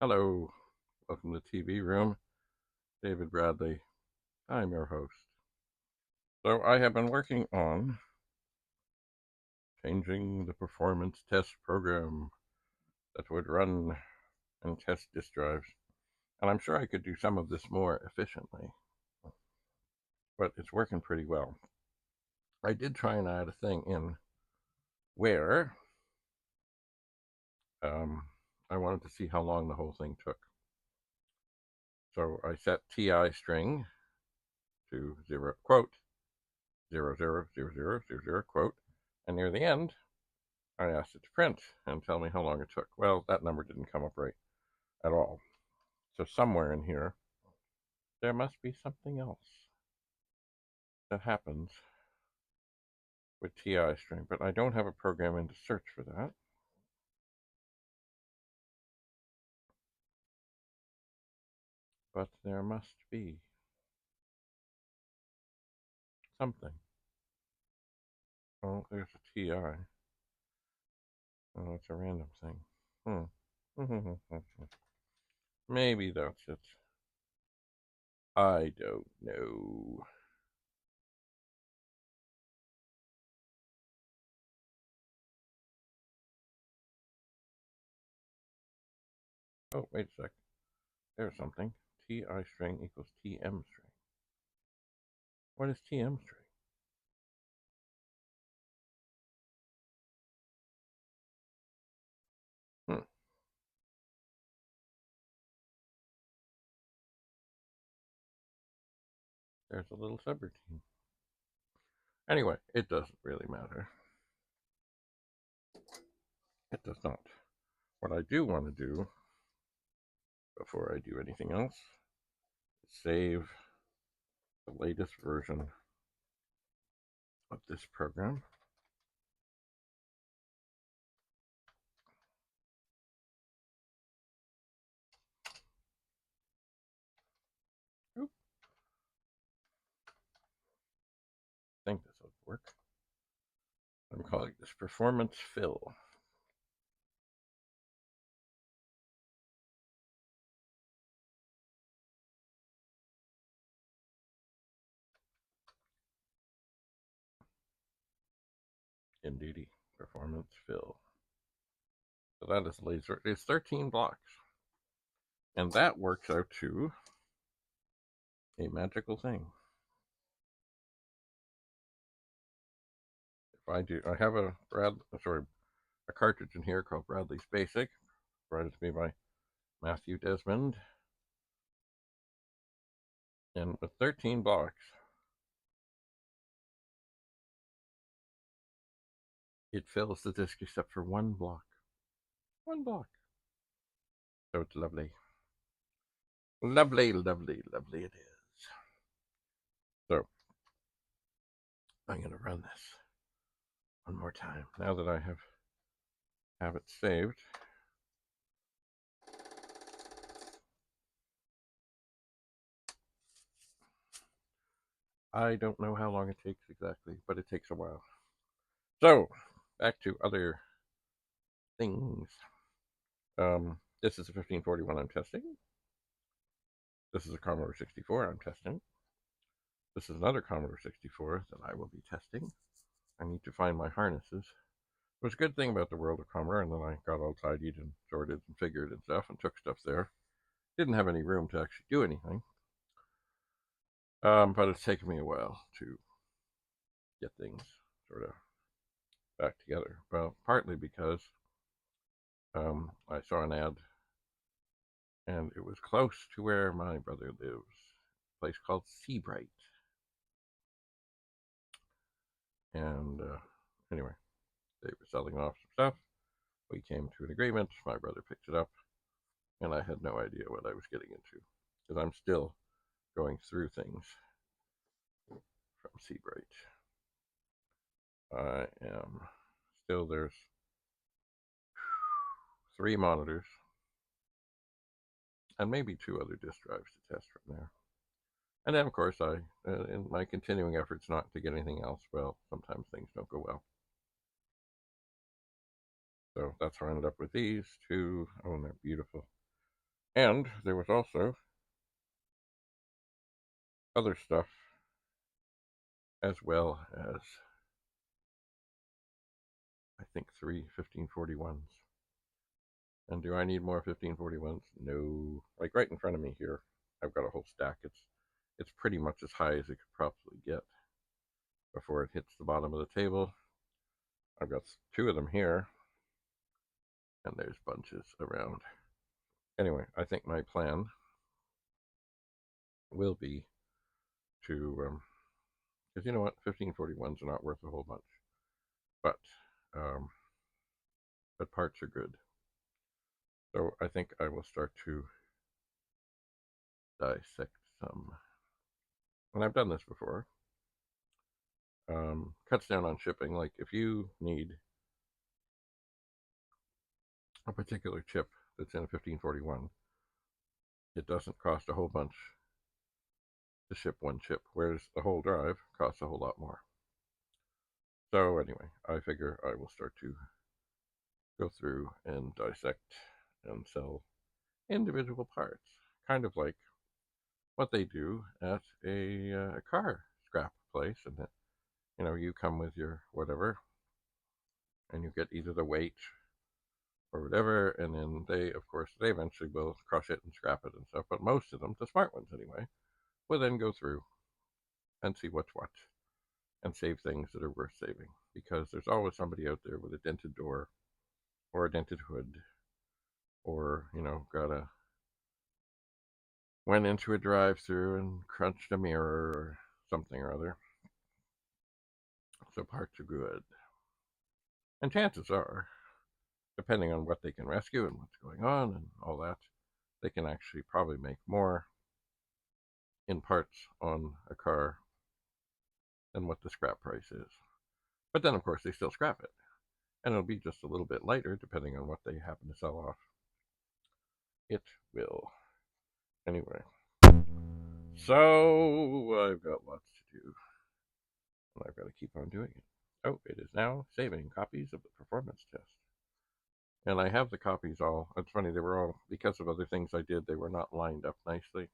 Hello, welcome to TV Room. David Bradley. I'm your host. So, I have been working on changing the performance test program that would run and test disk drives. And I'm sure I could do some of this more efficiently, but it's working pretty well. I did try and add a thing in where I wanted to see how long the whole thing took. So, I set TI string to zero, quote, 000000, quote, and near the end, I asked it to print and tell me how long it took. Well, that number didn't come up right at all. So somewhere in here, there must be something else that happens with TI string, but I don't have a program in to search for that. But there must be something. Oh, there's a TI. Oh, it's a random thing. Maybe that's it. I don't know. Oh, wait a sec. There's something. TI string equals TM string. What is TM string? Hmm. There's a little subroutine. Anyway, it doesn't really matter. It does not. What I do want to do before I do anything else is save the latest version of this program. Oop, I think this will work. I'm calling this performance fill. Indeedy, performance fill. So that is laser. It's 13 blocks. And that works out to a magical thing. If I do, I have a cartridge in here called Bradley's Basic, provided to me by Matthew Desmond. And with 13 blocks, it fills the disk except for one block. One block. So it's lovely. Lovely, lovely, lovely it is. So I'm going to run this one more time. Now that I have it saved. I don't know how long it takes exactly, but it takes a while. So back to other things. This is a 1541 I'm testing. This is a Commodore 64 I'm testing. This is another Commodore 64 that I will be testing. I need to find my harnesses. It was a good thing about the world of Commodore, and then I got all tidied and sorted and figured and stuff and took stuff there. Didn't have any room to actually do anything. But it's taken me a while to get things sort of back together. Well, partly because I saw an ad, and it was close to where my brother lives, a place called Seabright. And anyway, they were selling off some stuff. We came to an agreement. My brother picked it up, and I had no idea what I was getting into because I'm still going through things from Seabright. I am still, there's 3 monitors and maybe 2 other disk drives to test from there. And then, of course, in my continuing efforts not to get anything else, well, sometimes things don't go well. So that's how I ended up with these 2. Oh, and they're beautiful. And there was also other stuff as well as, I think, 3 1541s. And do I need more 1541s? No. Like right in front of me here, I've got a whole stack. It's pretty much as high as it could probably get before it hits the bottom of the table. I've got two of them here, and there's bunches around. Anyway, I think my plan will be to, because you know what, 1541s are not worth a whole bunch, but um, but parts are good. So I think I will start to dissect some. And I've done this before. Cuts down on shipping. Like if you need a particular chip that's in a 1541, it doesn't cost a whole bunch to ship one chip, whereas the whole drive costs a whole lot more. So anyway, I figure I will start to go through and dissect and sell individual parts, kind of like what they do at a car scrap place, and that you come with your whatever, and you get either the weight or whatever, and then of course, they eventually will crush it and scrap it and stuff. But most of them, the smart ones anyway, will then go through and see what's what, and save things that are worth saving, because there's always somebody out there with a dented door or a dented hood, or went into a drive-through and crunched a mirror or something or other. So parts are good, and chances are, depending on what they can rescue and what's going on and all that, they can actually probably make more in parts on a car than what the scrap price is. But then, of course, they still scrap it, and it'll be just a little bit lighter depending on what they happen to sell off. It will. Anyway, so I've got lots to do, and I've got to keep on doing it. Oh, it is now saving copies of the performance test. And I have the copies all. It's funny, they were all, because of other things I did, they were not lined up nicely.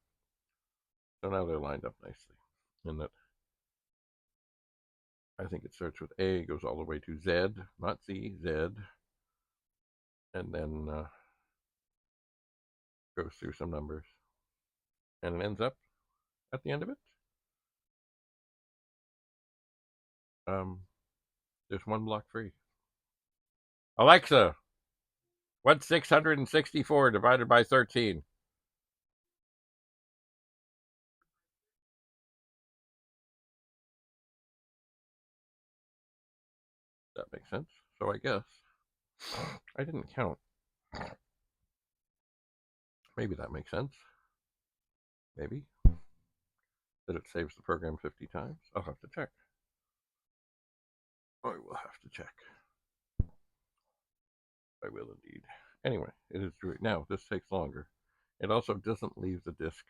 So now they're lined up nicely. And that, I think it starts with A, goes all the way to Z, not Z, Z. And then goes through some numbers. And it ends up at the end of it. There's one block free. Alexa, what's 664 divided by 13? That makes sense. So I guess I didn't count. Maybe that makes sense. Maybe. That it saves the program 50 times? I'll have to check. I will have to check. I will indeed. Anyway, it is doing. Now, this takes longer. It also doesn't leave the disk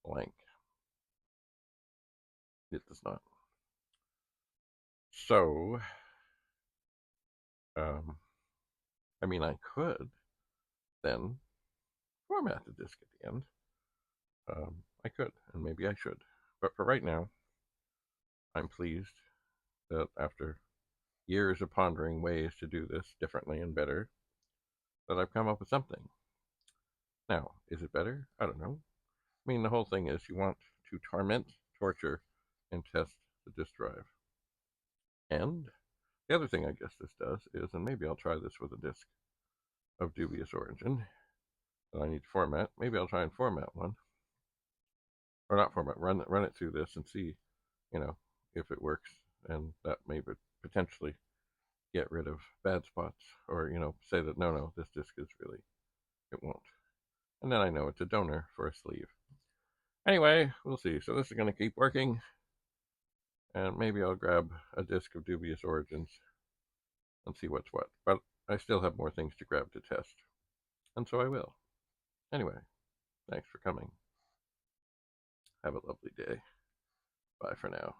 blank. It does not. So, I mean, I could then format the disk at the end. I could, and maybe I should. But for right now, I'm pleased that after years of pondering ways to do this differently and better, that I've come up with something. Now, is it better? I don't know. I mean, the whole thing is you want to torment, torture, and test the disk drive. And the other thing I guess this does is, and maybe I'll try this with a disk of dubious origin that I need to format. Maybe I'll try and format one. Or not format, run it through this and see, if it works. And that may potentially get rid of bad spots. Or, say that, no, this disk is really, it won't. And then I know it's a donor for a sleeve. Anyway, we'll see. So this is going to keep working. And maybe I'll grab a disk of dubious origins and see what's what. But I still have more things to grab to test. And so I will. Anyway, thanks for coming. Have a lovely day. Bye for now.